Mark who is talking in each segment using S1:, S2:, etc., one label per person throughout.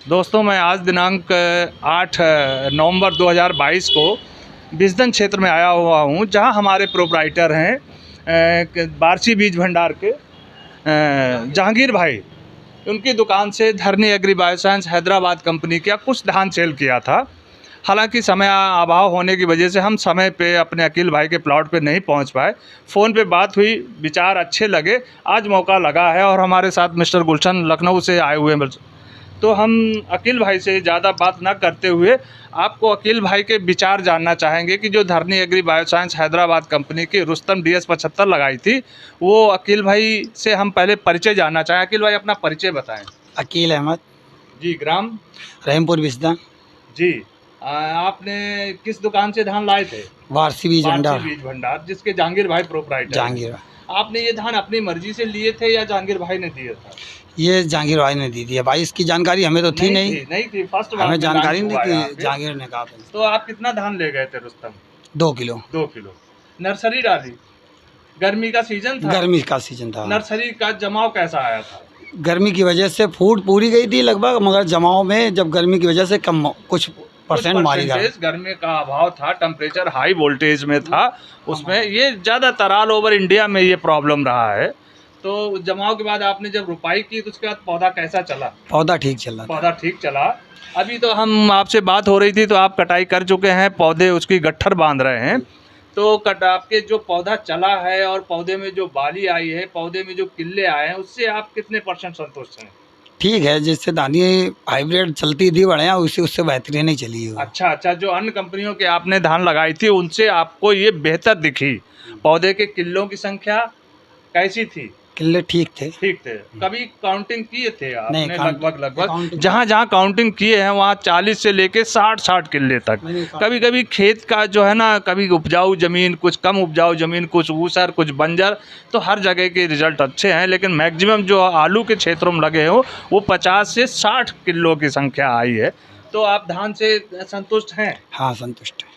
S1: दोस्तों, मैं आज दिनांक 8 नवंबर 2022 को बिजदन क्षेत्र में आया हुआ हूँ, जहाँ हमारे प्रोप्राइटर हैं बार्ची बीज भंडार के जहांगीर भाई। उनकी दुकान से धरनी एग्री बायोसाइंस हैदराबाद कंपनी का कुछ धान सेल किया था। हालांकि समय अभाव होने की वजह से हम समय पे अपने अकील भाई के प्लॉट पे नहीं पहुंच पाए। फ़ोन पे बात हुई, विचार अच्छे लगे, आज मौका लगा है और हमारे साथ मिस्टर गुलशन लखनऊ से आए हुए हैं। तो हम अकील भाई से ज़्यादा बात ना करते हुए आपको अकील भाई के विचार जानना चाहेंगे कि जो धरनी एग्री बायोसाइंस हैदराबाद कंपनी की रुस्तम DS-75 लगाई थी, वो अकील भाई से हम पहले परिचय जानना चाहें। अकील भाई, अपना परिचय बताएं।
S2: अकील अहमद
S1: जी, ग्राम
S2: रहीमपुर बिजदन।
S1: जी। आपने किस दुकान से धान लाए थे?
S2: वारसी बीज
S1: भंडार, जिसके जहांगीर भाई प्रोप्राइटर।
S2: जहांगीर।
S1: आपने ये धान अपनी मर्जी से लिए थे या जहांगीर भाई ने दिए था?
S2: ये जहांगीर भाई ने दी थी भाई, इसकी जानकारी हमें तो थी नहीं
S1: थी। फर्स्ट
S2: हमें जानकारी नहीं थी, जहांगीर ने कहा था।
S1: तो आप कितना धान ले गए थे रुस्तम?
S2: 2 किलो।
S1: 2 किलो नर्सरी डाली? गर्मी का सीजन था?
S2: गर्मी का सीजन था।
S1: नर्सरी का जमाव कैसा आया था?
S2: गर्मी की वजह से फूट पूरी गई थी लगभग, मगर जमाव में जब गर्मी की वजह से कम कुछ परसेंट मारी गई।
S1: गर्मी का अभाव था, टेम्परेचर हाई वोल्टेज में था उसमें। ये ज़्यादातर ऑल ओवर इंडिया में ये प्रॉब्लम रहा है। तो जमाव के बाद आपने जब रुपाई की तो उसके बाद पौधा कैसा चला?
S2: पौधा ठीक चला।
S1: पौधा ठीक चला। अभी तो हम आपसे बात हो रही थी तो आप कटाई कर चुके हैं, पौधे उसकी गट्ठर बांध रहे हैं। तो आपके जो पौधा चला है और पौधे में जो बाली आई है, पौधे में जो किल्ले आए हैं, उससे आप कितने % संतुष्ट हैं?
S2: ठीक है, जिससे दानी हाइब्रिड चलती थी बढ़िया, उससे बेहतरीन ही चली है।
S1: अच्छा, जो अन्य कंपनियों के आपने धान लगाई थी उनसे आपको ये बेहतर दिखी? पौधे के किल्लों की संख्या कैसी थी?
S2: किल्ले ठीक थे।
S1: कभी काउंटिंग किए थे आपने?
S2: नहीं,
S1: लगभग जहाँ काउंटिंग किए हैं वहाँ 40 से लेके 60 किल्ले तक। कभी खेत का जो है ना, कभी उपजाऊ ज़मीन, कुछ कम उपजाऊ ज़मीन, कुछ ऊसर, कुछ बंजर, तो हर जगह के रिजल्ट अच्छे हैं। लेकिन मैक्सिमम जो आलू के क्षेत्रों में लगे हो वो 50 से 60 किलो की संख्या आई है। तो आप धान से संतुष्ट हैं?
S2: हाँ, संतुष्ट है।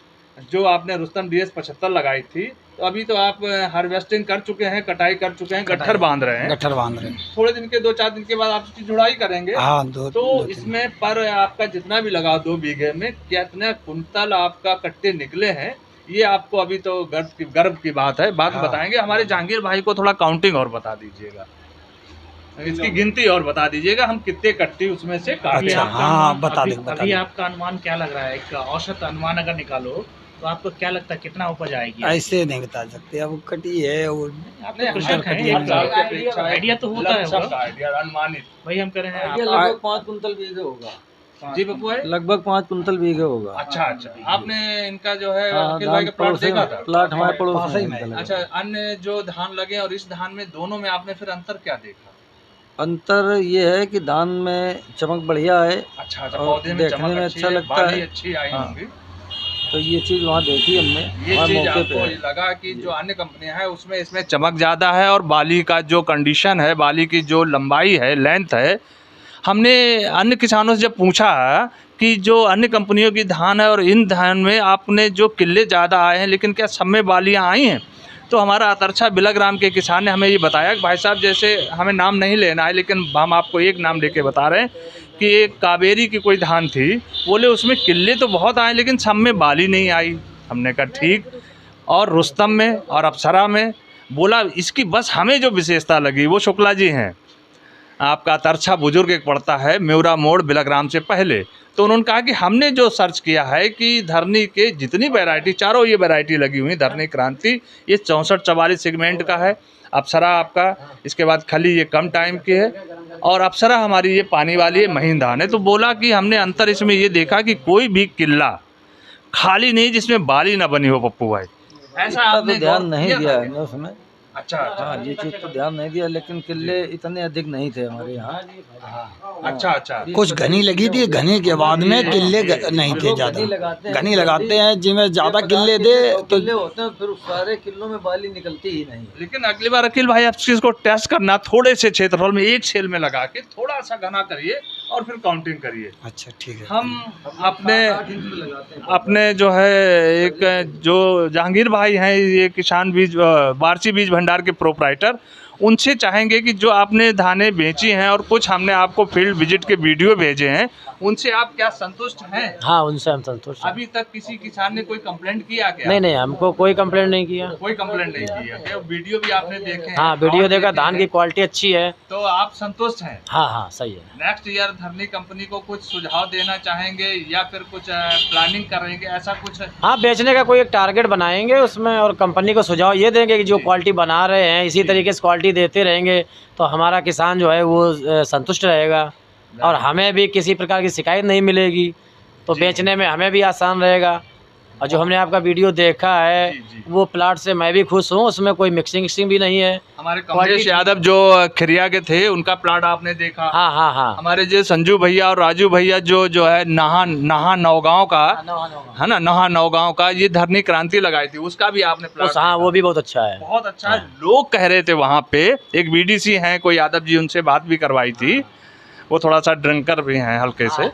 S1: जो आपने रुस्तम DS-75 लगाई थी, तो अभी तो आप हार्वेस्टिंग कर चुके हैं, कटाई कर चुके हैं, गट्ठर बांध रहे हैं। थोड़े दिन के 2-4 दिन के बाद आप इसकी जुड़ाई करेंगे।
S2: हाँ,
S1: तो इसमें पर आपका जितना भी लगा 2 बीघे में, कितना कुंतल आपका कट्टे निकले हैं, ये आपको अभी तो गर्व की बात है, बाद में बताएंगे। हमारे जहांगीर भाई को थोड़ा काउंटिंग और बता दीजिएगा, इसकी गिनती और बता दीजिएगा, हम कितने कट्टे उसमें से काट लें।
S2: हाँ, बता दें।
S3: अभी आपका अनुमान क्या लग रहा है? एक औसत अनुमान अगर निकालो तो आपको क्या लगता है कितना उपज आएगी?
S2: ऐसे नहीं बता सकते, अब कटी है और
S3: आइडिया तो होता है,
S1: अनुमानित
S3: भाई हम कह रहे हैं
S4: लगभग 5 कुंतल बीघे होगा।
S1: जी बप्पू है,
S4: लगभग 5 कुंतल बीघे होगा।
S1: अच्छा, आपने इनका जो है अकील भाई का प्लॉट देखा था?
S4: प्लॉट हमारे पड़ोस में।
S1: अच्छा, अन्य जो धान लगे और इस धान में, दोनों में आपने फिर अंतर क्या देखा?
S4: अंतर ये है कि धान में चमक बढ़िया है।
S1: अच्छा, पौधे में
S4: देखने में अच्छा लगता है,
S1: अच्छी आई होंगी।
S4: तो ये चीज़ वहाँ देखी हमने।
S1: ये चीज़ आपको लगा कि जो अन्य कंपनियां हैं उसमें इसमें चमक ज़्यादा है और बाली का जो कंडीशन है, बाली की जो लंबाई है, लेंथ है। हमने अन्य किसानों से जब पूछा कि जो अन्य कंपनियों की धान है और इन धान में आपने जो किल्ले ज़्यादा आए हैं, लेकिन क्या सब में बालियाँ आई हैं? तो हमारा अतरछा बिलग्राम के किसान ने हमें ये बताया कि भाई साहब, जैसे हमें नाम नहीं लेना है लेकिन हम आपको एक नाम लेके बता रहे हैं कि एक कावेरी की कोई धान थी, बोले उसमें किल्ले तो बहुत आए लेकिन सब में बाली नहीं आई। हमने कहा ठीक। और रुस्तम में और अप्सरा में, बोला इसकी बस हमें जो विशेषता लगी, वो शुक्ला जी हैं, आपका अतरछा बुजुर्ग एक पड़ता है म्यूरा मोड़ बिलग्राम से पहले। तो उन्होंने कहा कि हमने जो सर्च किया है कि धरनी के जितनी वैरायटी, चारों ये वैरायटी लगी हुई, धरनी क्रांति ये 64-44 सेगमेंट का है, अप्सरा आपका, इसके बाद खली ये कम टाइम की है, और अप्सरा हमारी ये पानी वाली है, महीन धान है। तो बोला कि हमने अंतर इसमें ये देखा कि कोई भी किल्ला खाली नहीं जिसमें बाली ना बनी हो। पप्पू भाई, ऐसा आपने
S4: ध्यान नहीं दिया है उसमें।
S1: अच्छा,
S4: हाँ, ये चीज़ तो ध्यान नहीं दिया, लेकिन किल्ले इतने अधिक नहीं थे हमारे यहाँ।
S1: अच्छा,
S2: कुछ घनी लगी थी, घनी के बाद में किल्ले नहीं थे ज़्यादा। घनी लगाते हैं जिनमें ज़्यादा किल्ले दे तो
S4: होते हैं, फिर सारे किल्लों में बाली निकलती ही नहीं।
S1: लेकिन अगली बार अकील भाई आप चीज़ को टेस्ट करना, थोड़े से क्षेत्रफल में एक सेल में लगा के थोड़ा सा घना करिए और फिर काउंटिंग करिए।
S2: अच्छा, ठीक है।
S1: हम अपने जो है एक जो जहांगीर भाई हैं, ये किसान बीज बार्ची बीज भंडार के प्रोप्राइटर, उनसे चाहेंगे कि जो आपने धानें बेची हैं और कुछ हमने आपको फील्ड विजिट के वीडियो भेजे हैं, उनसे आप क्या संतुष्ट हैं?
S4: हाँ, उनसे हम संतुष्ट हैं।
S1: अभी तक किसी किसान ने कोई कंप्लेंट किया क्या?
S4: नहीं, हमको कोई कंप्लेंट नहीं किया।
S1: कोई कंप्लेंट नहीं किया क्या? वीडियो भी आपने देखे हैं?
S4: हाँ, वीडियो
S1: और
S4: देखा,
S1: देखे
S4: धान की
S1: हैं,
S4: क्वालिटी अच्छी है।
S1: तो आप संतुष्ट हैं?
S4: हाँ, सही है।
S1: नेक्स्ट ईयर धरनी कंपनी को कुछ सुझाव देना चाहेंगे या फिर कुछ प्लानिंग करेंगे, ऐसा कुछ?
S4: हाँ, बेचने का कोई एक टारगेट बनाएंगे उसमें, और कंपनी को सुझाव ये देंगे कि जो क्वालिटी बना रहे हैं इसी तरीके से क्वालिटी देते रहेंगे तो हमारा किसान जो है वो संतुष्ट रहेगा और हमें भी किसी प्रकार की शिकायत नहीं मिलेगी, तो बेचने में हमें भी आसान रहेगा। और जो हमने आपका वीडियो देखा है वो प्लाट से मैं भी खुश हूँ, उसमें कोई मिक्सिंग भी नहीं है।
S1: हमारे कमलेश यादव जो खरिया के थे उनका प्लाट आपने देखा?
S4: हाँ।
S1: हमारे जो संजू भैया और राजू भैया जो है नहा नौगांव का है ना, नहा नौगांव का ये धरनी क्रांति लगाई थी, उसका भी आपने प्लाट?
S4: हाँ, वो भी बहुत अच्छा है।
S1: बहुत अच्छा। लोग कह रहे थे वहाँ पे, एक बीडीसी हैं कोई यादव जी, उनसे बात भी करवाई थी, वो थोड़ा सा ड्रिंकर भी हैं हल्के से,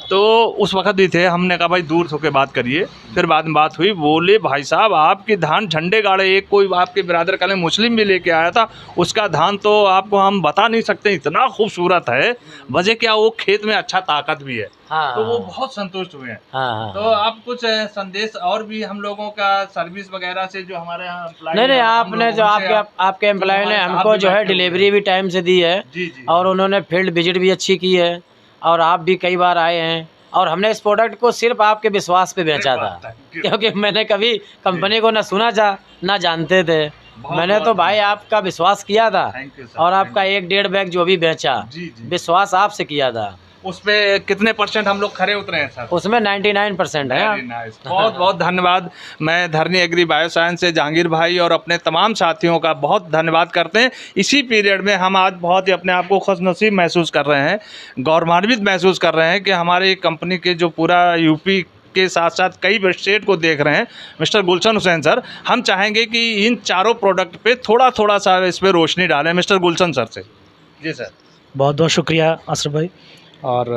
S1: तो उस वक्त भी थे। हमने कहा भाई दूर होकर बात करिए, फिर बाद में बात हुई। बोले भाई साहब आपकी धान झंडे गाड़े, एक कोई आपके बिरादर का मुस्लिम भी लेके आया था, उसका धान तो आपको हम बता नहीं सकते, इतना खूबसूरत है। वजह क्या, वो खेत में अच्छा ताकत भी है। तो वो बहुत संतुष्ट हुए हैं। तो आप कुछ संदेश और भी हम लोगों का सर्विस वगैरह से जो हमारे यहाँ
S4: नहीं, आपने जो आपके एम्प्लॉय ने हमको जो है डिलीवरी भी टाइम से दी है और उन्होंने फील्ड विजिट भी अच्छी की है और आप भी कई बार आए हैं और हमने इस प्रोडक्ट को सिर्फ आपके विश्वास पे बेचा था, क्योंकि मैंने कभी कंपनी को ना सुना था ना जानते थे। मैंने तो भाई आपका विश्वास किया था और आपका 1-1.5 बैग जो भी बेचा विश्वास आपसे किया था।
S1: उसमें कितने % हम लोग खरे उतरे हैं सर?
S4: उसमें 99% है।
S1: बहुत बहुत धन्यवाद। मैं धरनी एग्री बायोसाइंस से जहांगीर भाई और अपने तमाम साथियों का बहुत धन्यवाद करते हैं। इसी पीरियड में हम आज बहुत ही अपने आप को खुशनसीब महसूस कर रहे हैं, गौरवान्वित महसूस कर रहे हैं कि हमारी कंपनी के जो पूरा यूपी के साथ साथ कई स्टेट को देख रहे हैं मिस्टर गुलशन हुसैन सर, हम चाहेंगे कि इन चारों प्रोडक्ट पे थोड़ा सा इस पर रोशनी डालें मिस्टर गुलशन सर से। जी सर।
S3: बहुत बहुत शुक्रिया अशरफ भाई। और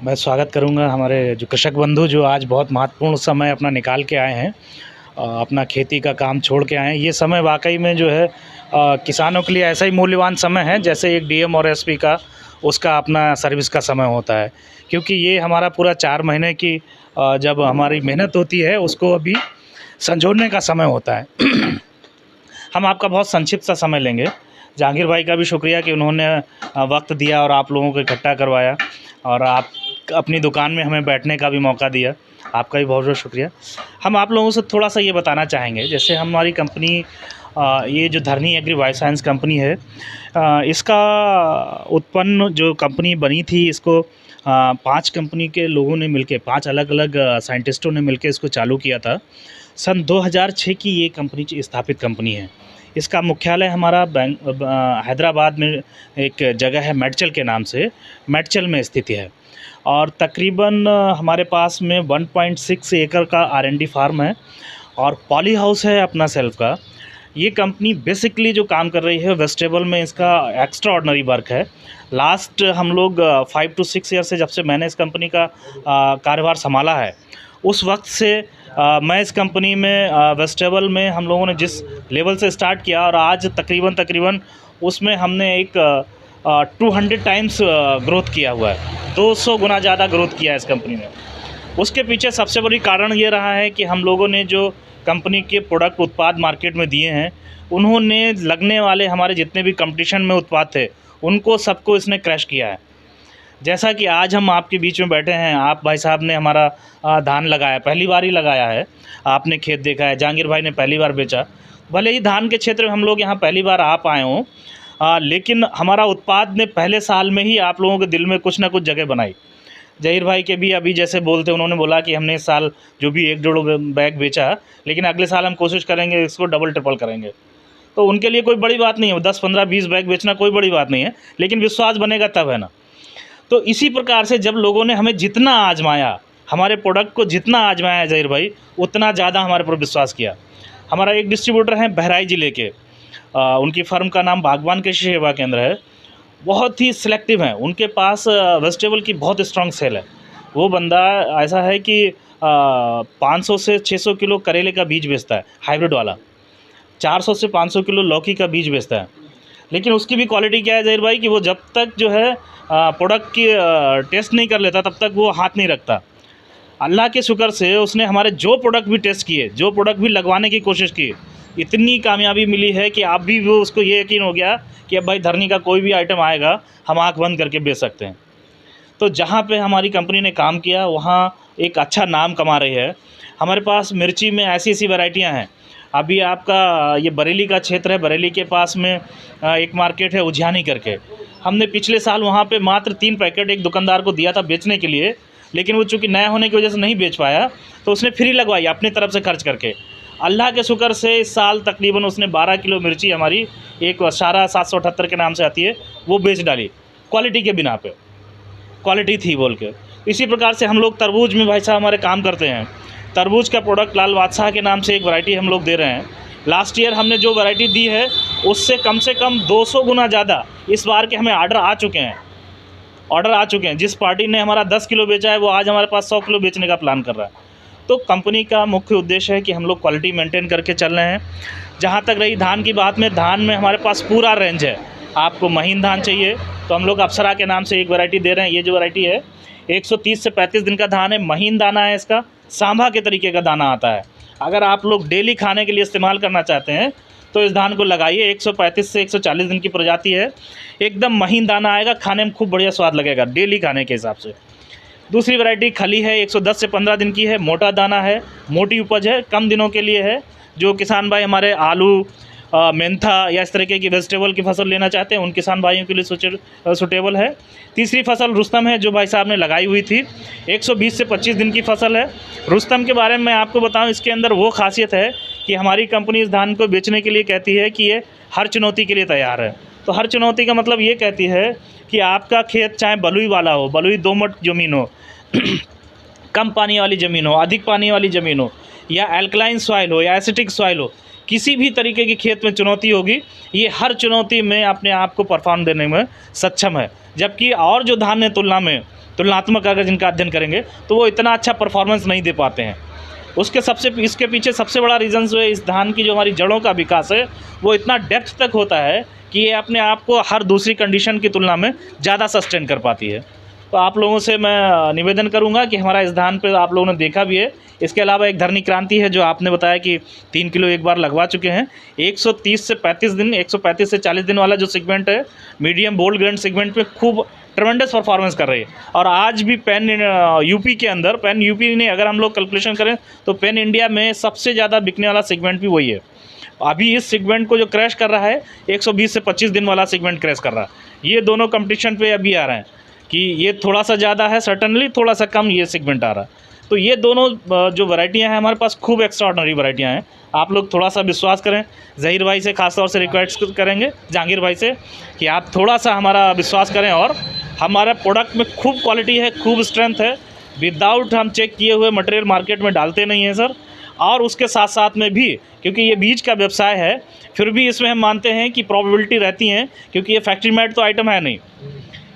S3: मैं स्वागत करूंगा हमारे जो कृषक बंधु जो आज बहुत महत्वपूर्ण समय अपना निकाल के आए हैं, अपना खेती का काम छोड़ के आए हैं। ये समय वाकई में जो है किसानों के लिए ऐसा ही मूल्यवान समय है जैसे एक डीएम और एसपी का उसका अपना सर्विस का समय होता है, क्योंकि ये हमारा पूरा 4 महीने की जब हमारी मेहनत होती है उसको अभी संजोने का समय होता है। हम आपका बहुत संक्षिप्त सा समय लेंगे। जहांगीर भाई का भी शुक्रिया कि उन्होंने वक्त दिया और आप लोगों को इकट्ठा करवाया और आप अपनी दुकान में हमें बैठने का भी मौका दिया, आपका भी बहुत बहुत शुक्रिया। हम आप लोगों से थोड़ा सा ये बताना चाहेंगे, जैसे हमारी कंपनी ये जो धरनी एग्री बायोसाइंस कंपनी है, इसका उत्पन्न जो कंपनी बनी थी इसको 5 कंपनी के लोगों ने मिलके, 5 अलग अलग साइंटिस्टों ने मिलके इसको चालू किया था। सन 2006 की ये कंपनी स्थापित कंपनी है। इसका मुख्यालय हमारा हैदराबाद में एक जगह है मेडचल के नाम से, मेडचल में स्थित है और तकरीबन हमारे पास में 1.6 एकड़ का R&D फार्म है और पॉली हाउस है अपना सेल्फ का। ये कंपनी बेसिकली जो काम कर रही है वेजिटेबल में इसका एक्स्ट्रा ऑर्डिनरी वर्क है। लास्ट हम लोग 5 to 6 ईयर से जब से मैंने इस कंपनी का कार्यभार संभाला है उस वक्त से मैं इस कंपनी में वेजिटेबल में हम लोगों ने जिस लेवल से स्टार्ट किया और आज तकरीबन उसमें हमने एक 200 टाइम्स ग्रोथ किया हुआ है, 200 गुना ज़्यादा ग्रोथ किया है इस कंपनी ने। उसके पीछे सबसे बड़ी कारण ये रहा है कि हम लोगों ने जो कंपनी के प्रोडक्ट उत्पाद मार्केट में दिए हैं, उन्होंने लगने वाले हमारे जितने भी कंपटीशन में उत्पाद थे उनको सबको इसने क्रैश किया है। जैसा कि आज हम आपके बीच में बैठे हैं, आप भाई साहब ने हमारा धान लगाया, पहली बार ही लगाया है, आपने खेत देखा है, जहांगीर भाई ने पहली बार बेचा। भले ही धान के क्षेत्र में हम लोग यहाँ पहली बार आप आए हों, लेकिन हमारा उत्पाद ने पहले साल में ही आप लोगों के दिल में कुछ ना कुछ जगह बनाई। जहीर भाई के भी अभी जैसे बोलते उन्होंने बोला कि हमने इस साल जो भी 1-1.5 बैग बेचा, लेकिन अगले साल हम कोशिश करेंगे इसको डबल ट्रिपल करेंगे। तो उनके लिए कोई बड़ी बात नहीं है, 10, 15, 20 बैग बेचना कोई बड़ी बात नहीं है, लेकिन विश्वास बनेगा तब है ना। तो इसी प्रकार से जब लोगों ने हमें जितना आजमाया, हमारे प्रोडक्ट को जितना आजमाया जहीर भाई, उतना ज़्यादा हमारे पर विश्वास किया। हमारा एक डिस्ट्रीब्यूटर हैं बहराइच ज़िले के, उनकी फर्म का नाम बागवान कृषि सेवा केंद्र है, बहुत ही सिलेक्टिव हैं, उनके पास वेजिटेबल की बहुत स्ट्रॉन्ग सेल है। वो बंदा ऐसा है कि 500 से 600 किलो करेले का बीज बेचता है, हाइब्रिड वाला। 400 से 500 किलो लौकी का बीज बेचता है, लेकिन उसकी भी क्वालिटी क्या है ज़हीर भाई कि वो जब तक जो है प्रोडक्ट की टेस्ट नहीं कर लेता तब तक वो हाथ नहीं रखता। अल्लाह के शुक्र से उसने हमारे जो प्रोडक्ट भी टेस्ट किए, जो प्रोडक्ट भी लगवाने की कोशिश की, इतनी कामयाबी मिली है कि अब भी वो उसको ये यकीन हो गया कि अब भाई धरनी का कोई भी आइटम आएगा हम आँख बंद करके बेच सकते हैं। तो जहाँ पे हमारी कंपनी ने काम किया वहाँ एक अच्छा नाम कमा रही है। हमारे पास मिर्ची में ऐसी ऐसी वैरायटियाँ हैं। अभी आपका ये बरेली का क्षेत्र है, बरेली के पास में एक मार्केट है उज्जैनी करके, हमने पिछले साल वहाँ पे मात्र 3 पैकेट एक दुकानदार को दिया था बेचने के लिए, लेकिन वो चूँकि नया होने की वजह से नहीं बेच पाया तो उसने फ्री लगवाई अपनी तरफ से खर्च करके। अल्लाह के शुक्र से इस साल तकरीबन उसने 12 किलो मिर्ची हमारी एक सारा 778 के नाम से आती है वो बेच डाली, क्वालिटी के बिना पे, क्वालिटी थी बोल के। इसी प्रकार से हम लोग तरबूज में भाई साहब हमारे काम करते हैं। तरबूज का प्रोडक्ट लाल बादशाह के नाम से एक वैरायटी हम लोग दे रहे हैं। लास्ट ईयर हमने जो वैरायटी दी है उससे कम से कम 200 गुना ज़्यादा इस बार के हमें ऑर्डर आ चुके हैं। जिस पार्टी ने हमारा 10 किलो बेचा है वो आज हमारे पास 100 किलो बेचने का प्लान कर रहा है। तो कंपनी का मुख्य उद्देश्य है कि हम लोग क्वालिटी मेंटेन करके चल रहे हैं। जहाँ तक रही धान की बात में, धान में हमारे पास पूरा रेंज है। आपको महीन धान चाहिए तो हम लोग अप्सरा के नाम से एक वैरायटी दे रहे हैं। ये जो वैरायटी है 130 से 35 दिन का धान है, महीन दाना है, इसका सांभा के तरीके का दाना आता है। अगर आप लोग डेली खाने के लिए इस्तेमाल करना चाहते हैं तो इस धान को लगाइए। 135 से 140 दिन की प्रजाति है, एकदम महीन दाना आएगा, खाने में खूब बढ़िया स्वाद लगेगा डेली खाने के हिसाब से। दूसरी वैरायटी खली है, 110 से 15 दिन की है, मोटा दाना है, मोटी उपज है, कम दिनों के लिए है। जो किसान भाई हमारे आलू, मेंथा या इस तरीके की वेजिटेबल की फसल लेना चाहते हैं उन किसान भाइयों के लिए सुटेबल है। तीसरी फसल रुस्तम है जो भाई साहब ने लगाई हुई थी, 120 से 25 दिन की फसल है। रुस्तम के बारे में मैं आपको बताऊं, इसके अंदर वो खासियत है कि हमारी कंपनी इस धान को बेचने के लिए कहती है कि ये हर चुनौती के लिए तैयार है। तो हर चुनौती का मतलब ये कहती है कि आपका खेत चाहे बलुई वाला हो, बलुई दोमट ज़मीन हो, कम पानी वाली ज़मीन हो, अधिक पानी वाली ज़मीन हो, या एल्कलाइन सॉइल हो या एसिटिक सॉइल हो, किसी भी तरीके की खेत में चुनौती होगी, ये हर चुनौती में अपने आप को परफॉर्म देने में सक्षम है। जबकि और जो धान है तुलनात्मक अगर जिनका अध्ययन करेंगे तो वो इतना अच्छा परफॉर्मेंस नहीं दे पाते हैं। इसके पीछे सबसे बड़ा रीज़न जो है, इस धान की जो हमारी जड़ों का विकास है वो इतना डेप्थ तक होता है कि ये अपने आप को हर दूसरी कंडीशन की तुलना में ज़्यादा सस्टेन कर पाती है। तो आप लोगों से मैं निवेदन करूंगा कि हमारा इस धान पे आप लोगों ने देखा भी है। इसके अलावा एक धरनी क्रांति है जो आपने बताया कि 3 किलो एक बार लगवा चुके हैं। 130 से 35 दिन, 135 से 40 दिन वाला जो सेगमेंट है, मीडियम बोल्ड ग्रेन सेगमेंट में खूब ट्रमेंडस परफॉर्मेंस कर रही है। और आज भी पैन यूपी के अंदर, पैन यूपी ने अगर हम लोग कैलकुलेशन करें तो पैन इंडिया में सबसे ज़्यादा बिकने वाला सेगमेंट भी वही है। अभी इस सेगमेंट को जो क्रैश कर रहा है 120 से 25 दिन वाला सेगमेंट क्रैश कर रहा है। ये दोनों कंपटीशन पे अभी आ रहे हैं कि ये थोड़ा सा ज़्यादा है, सर्टनली थोड़ा सा कम ये सेगमेंट आ रहा है। तो ये दोनों जो वैरायटियाँ हैं हमारे पास खूब एक्स्ट्राऑर्डिनरी वैरायटियाँ हैं। आप लोग थोड़ा सा विश्वास करें। ज़हीर भाई से खास तौर से रिक्वेस्ट करेंगे, जहांगीर भाई से, कि आप थोड़ा सा हमारा विश्वास करें। और हमारा प्रोडक्ट में खूब क्वालिटी है, खूब स्ट्रेंथ है। विदाउट हम चेक किए हुए मटेरियल मार्केट में डालते नहीं हैं सर। और उसके साथ साथ में भी, क्योंकि ये बीज का व्यवसाय है, फिर भी इसमें हम मानते हैं कि प्रोबेबिलिटी रहती हैं, क्योंकि ये फैक्ट्री मेड तो आइटम है नहीं,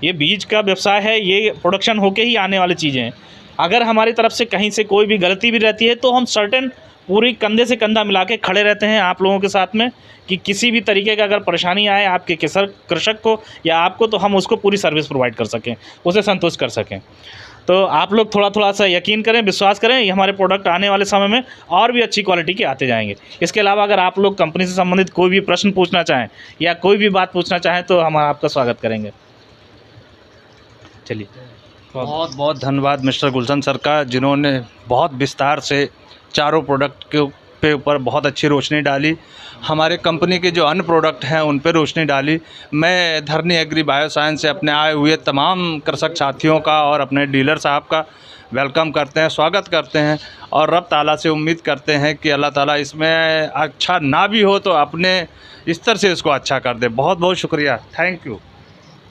S3: ये बीज का व्यवसाय है, ये प्रोडक्शन होके ही आने वाली चीज़ें हैं। अगर हमारी तरफ से कहीं से कोई भी गलती भी रहती है तो हम सर्टेन पूरी कंधे से कंधा मिला के खड़े रहते हैं आप लोगों के साथ में, कि किसी भी तरीके का अगर परेशानी आए आपके कृषक को या आपको, तो हम उसको पूरी सर्विस प्रोवाइड कर सकें, उसे संतुष्ट कर सकें। तो आप लोग थोड़ा थोड़ा सा यकीन करें, विश्वास करें, ये हमारे प्रोडक्ट आने वाले समय में और भी अच्छी क्वालिटी के आते जाएंगे। इसके अलावा अगर आप लोग कंपनी से संबंधित कोई भी प्रश्न पूछना चाहें या कोई भी बात पूछना चाहें तो हम आपका स्वागत करेंगे। चलिए,
S1: बहुत बहुत धन्यवाद मिस्टर गुलशन सर का, जिन्होंने बहुत विस्तार से चारों प्रोडक्ट के ऊपर बहुत अच्छी रोशनी डाली। हमारे कंपनी के जो अन्य प्रोडक्ट हैं उन पर रोशनी डाली। मैं धरनी एग्री बायोसाइंस से अपने आए हुए तमाम कृषक साथियों का और अपने डीलर साहब का वेलकम करते हैं, स्वागत करते हैं। और रब ताला से उम्मीद करते हैं कि अल्लाह ताला इसमें अच्छा ना भी हो तो अपने स्तर से इसको अच्छा कर दे। बहुत बहुत शुक्रिया, थैंक यू।